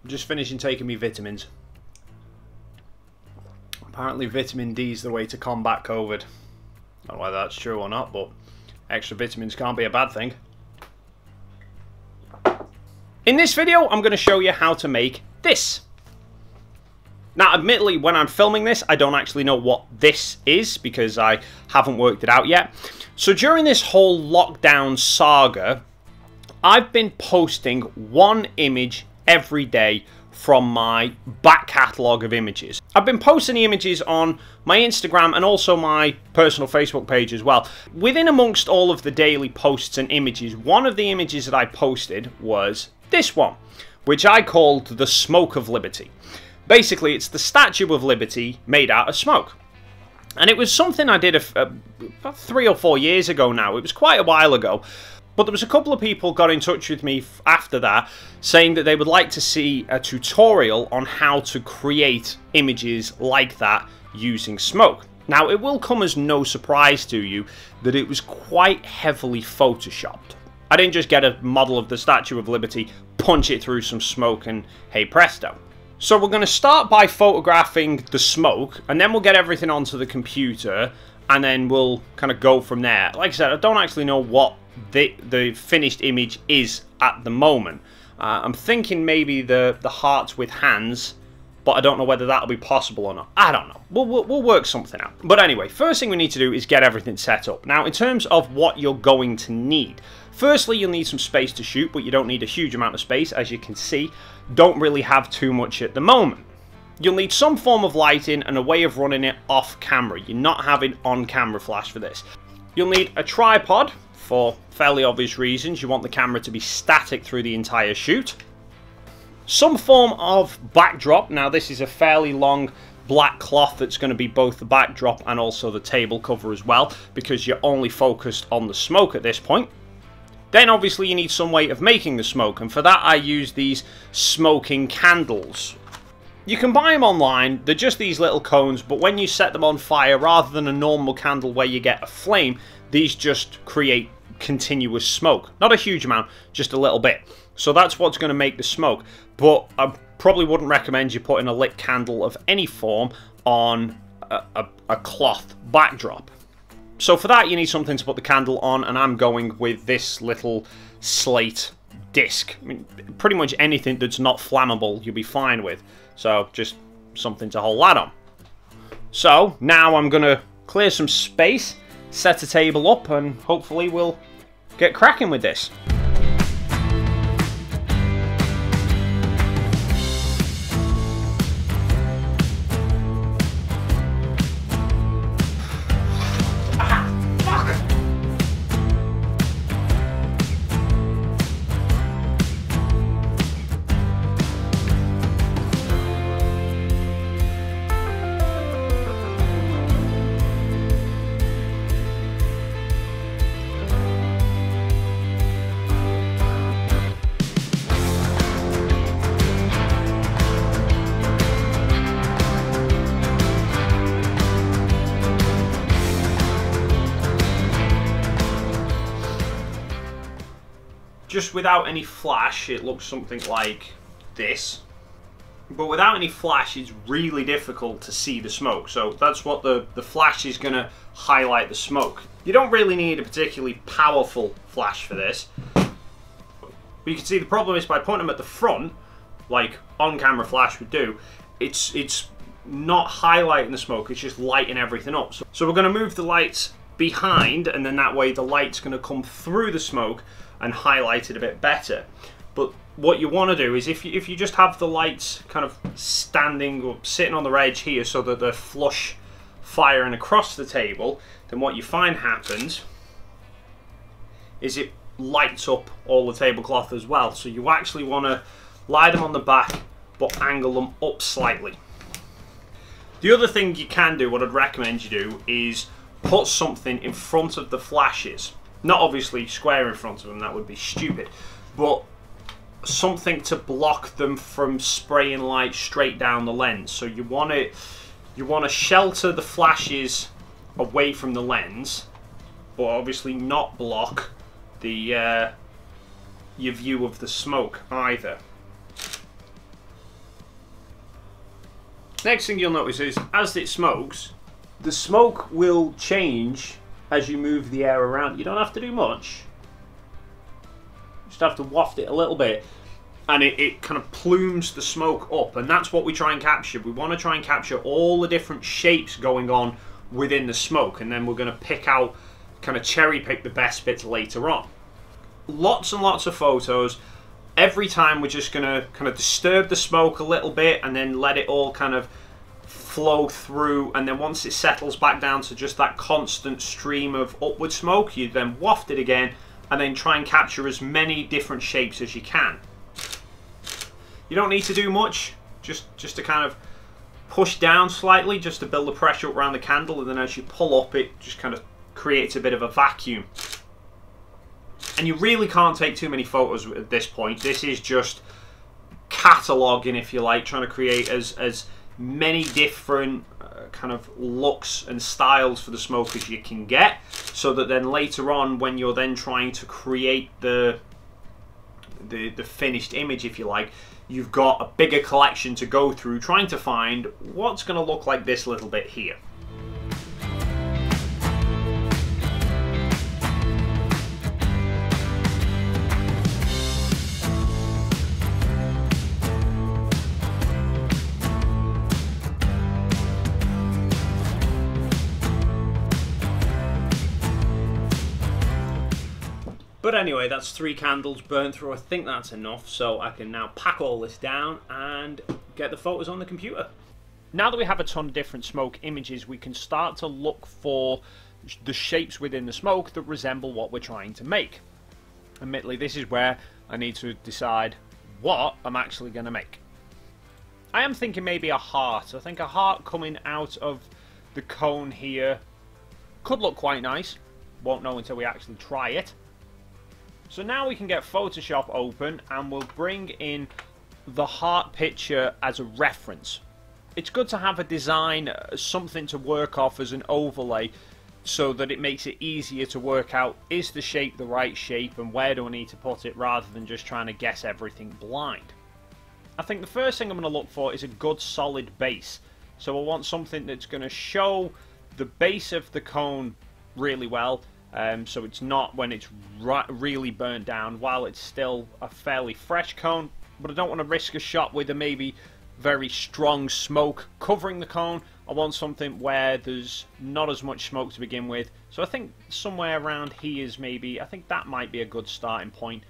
Just finishing taking me vitamins. Apparently vitamin D is the way to combat COVID. I don't know whether that's true or not, but extra vitamins can't be a bad thing. In this video, I'm going to show you how to make this. Now, admittedly, when I'm filming this, I don't actually know what this is because I haven't worked it out yet. So during this whole lockdown saga, I've been posting one image every day from my back catalogue of images. I've been posting the images on my Instagram and also my personal Facebook page as well. Within amongst all of the daily posts and images, one of the images that I posted was this one, which I called the Smoke of Liberty. Basically, it's the Statue of Liberty made out of smoke. And it was something I did about 3 or 4 years ago now. It was quite a while ago. But there was a couple of people got in touch with me after that saying that they would like to see a tutorial on how to create images like that using smoke. Now, it will come as no surprise to you that it was quite heavily photoshopped. I didn't just get a model of the Statue of Liberty, punch it through some smoke and hey presto. So we're going to start by photographing the smoke and then we'll get everything onto the computer and then we'll kind of go from there. Like I said, I don't actually know what the finished image is at the moment. I'm thinking maybe the hearts with hands, but I don't know whether that'll be possible or not. I don't know. We'll work something out. But anyway, first thing we need to do is get everything set up. Now, in terms of what you're going to need, firstly, you'll need some space to shoot, but you don't need a huge amount of space. As you can see, don't really have too much at the moment. You'll need some form of lighting and a way of running it off camera. You're not having on-camera flash for this. You'll need a tripod for fairly obvious reasons. You want the camera to be static through the entire shoot. Some form of backdrop. Now, this is a fairly long black cloth that's going to be both the backdrop and also the table cover as well, because you're only focused on the smoke at this point. Then obviously you need some way of making the smoke, and for that I use these smoking candles. You can buy them online. They're just these little cones, but when you set them on fire, rather than a normal candle where you get a flame, these just create continuous smoke. Not a huge amount, just a little bit. So that's what's going to make the smoke. But I probably wouldn't recommend you putting a lit candle of any form on a cloth backdrop. So for that you need something to put the candle on, and I'm going with this little slate disc. I mean, pretty much anything that's not flammable you'll be fine with. So just something to hold that on. So now I'm going to clear some space, set a table up, and hopefully we'll get cracking with this. Just without any flash, it looks something like this. But without any flash, it's really difficult to see the smoke. So that's what the flash is going to highlight the smoke. You don't really need a particularly powerful flash for this. But you can see the problem is by putting them at the front, like on-camera flash would do, it's not highlighting the smoke, it's just lighting everything up. So we're going to move the lights behind, and then that way the light's going to come through the smoke and highlight it a bit better. But what you want to do is if you just have the lights kind of standing or sitting on the edge here so that they're flush firing across the table, then what you find happens is it lights up all the tablecloth as well. So you actually want to lie them on the back but angle them up slightly. The other thing you can do, what I'd recommend you do, is put something in front of the flashes. Not obviously square in front of them, that would be stupid, but something to block them from spraying light straight down the lens. So you want to shelter the flashes away from the lens, but obviously not block the your view of the smoke either. Next thing you'll notice is, as it smokes, the smoke will change as you move the air around. You don't have to do much. You just have to waft it a little bit, and it kind of plumes the smoke up, and that's what we try and capture. We want to try and capture all the different shapes going on within the smoke, and then we're going to pick out, kind of cherry pick the best bits later on. Lots and lots of photos. Every time we're just going to kind of disturb the smoke a little bit and then let it all kind of flow through, and then once it settles back down to just that constant stream of upward smoke, you then waft it again and then try and capture as many different shapes as you can. You don't need to do much, just to kind of push down slightly just to build the pressure up around the candle, and then as you pull up it just kind of creates a bit of a vacuum. And you really can't take too many photos at this point. This is just cataloguing, if you like, trying to create as many different kind of looks and styles for the smoke as you can get, so that then later on, when you're then trying to create the finished image, if you like, you've got a bigger collection to go through, trying to find what's going to look like this little bit here. But anyway, that's 3 candles burnt through. I think that's enough, so I can now pack all this down and get the photos on the computer. Now that we have a ton of different smoke images, we can start to look for the shapes within the smoke that resemble what we're trying to make. Admittedly, this is where I need to decide what I'm actually going to make. I am thinking maybe a heart. I think a heart coming out of the cone here could look quite nice. Won't know until we actually try it. So now we can get Photoshop open and we'll bring in the heart picture as a reference. It's good to have a design, something to work off as an overlay, so that it makes it easier to work out, is the shape the right shape and where do I need to put it, rather than just trying to guess everything blind. I think the first thing I'm going to look for is a good solid base. So I want something that's going to show the base of the cone really well. So it's not when it's really burnt down, while it's still a fairly fresh cone, but I don't want to risk a shot with a maybe very strong smoke covering the cone. I want something where there's not as much smoke to begin with, so I think somewhere around here is maybe, I think that might be a good starting point.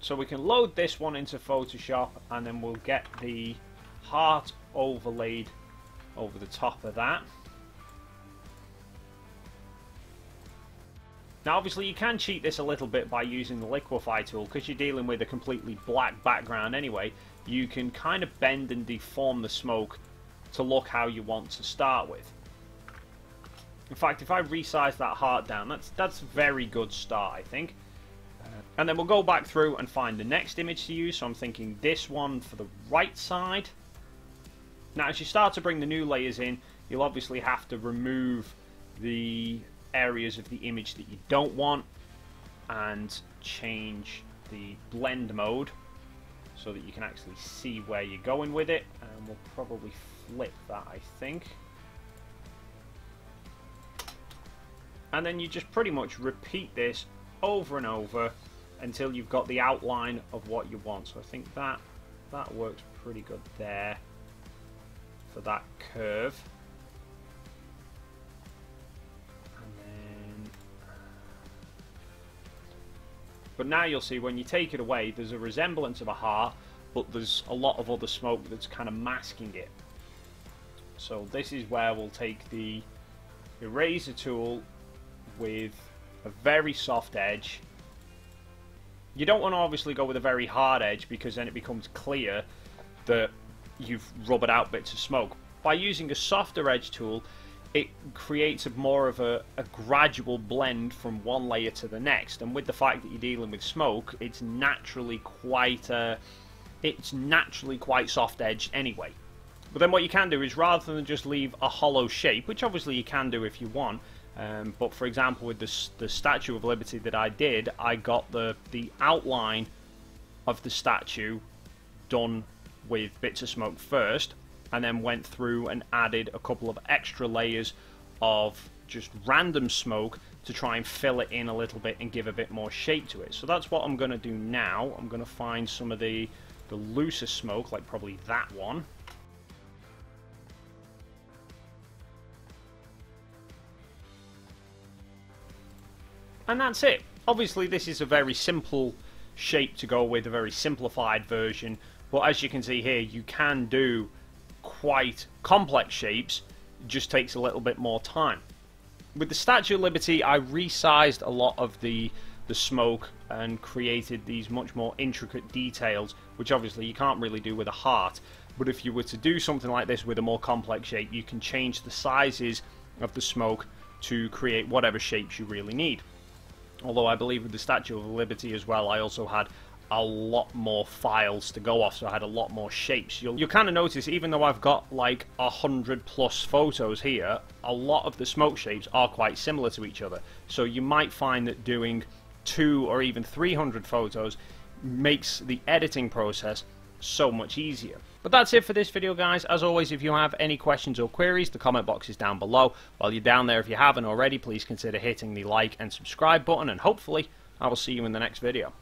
So we can load this one into Photoshop, and then we'll get the heart overlaid over the top of that. Now obviously you can cheat this a little bit by using the liquify tool, because you're dealing with a completely black background anyway. You can kind of bend and deform the smoke to look how you want to start with. In fact, if I resize that heart down, that's a very good start, I think. And then we'll go back through and find the next image to use. So I'm thinking this one for the right side. Now as you start to bring the new layers in, you'll obviously have to remove the areas of the image that you don't want and change the blend mode so that you can actually see where you're going with it, and we'll probably flip that, I think. And then you just pretty much repeat this over and over until you've got the outline of what you want. So I think that works pretty good there for that curve. But now you'll see when you take it away, there's a resemblance of a heart, but there's a lot of other smoke that's kind of masking it. So this is where we'll take the eraser tool with a very soft edge. You don't want to obviously go with a very hard edge, because then it becomes clear that you've rubbed out bits of smoke. By using a softer edge tool, it creates more of a gradual blend from one layer to the next, and with the fact that you're dealing with smoke, it's naturally quite soft edged anyway. But then what you can do is, rather than just leave a hollow shape, which obviously you can do if you want, But for example, with the Statue of Liberty that I did, I got the outline of the statue done with bits of smoke first, and then went through and added a couple of extra layers of just random smoke to try and fill it in a little bit and give a bit more shape to it. So that's what I'm going to do now. I'm going to find some of the looser smoke, like probably that one. And that's it. Obviously this is a very simple shape to go with, a very simplified version, but as you can see here, you can do quite complex shapes. It just takes a little bit more time. With the Statue of Liberty, I resized a lot of the smoke and created these much more intricate details, which obviously you can't really do with a heart. But if you were to do something like this with a more complex shape, you can change the sizes of the smoke to create whatever shapes you really need. Although I believe with the Statue of Liberty as well, I also had a lot more files to go off, so I had a lot more shapes. You'll kind of notice, even though I've got like 100+ photos here, a lot of the smoke shapes are quite similar to each other. So you might find that doing 200 or even 300 photos makes the editing process so much easier. But that's it for this video, guys. As always, if you have any questions or queries, the comment box is down below. While you're down there, if you haven't already, please consider hitting the like and subscribe button, and hopefully I will see you in the next video.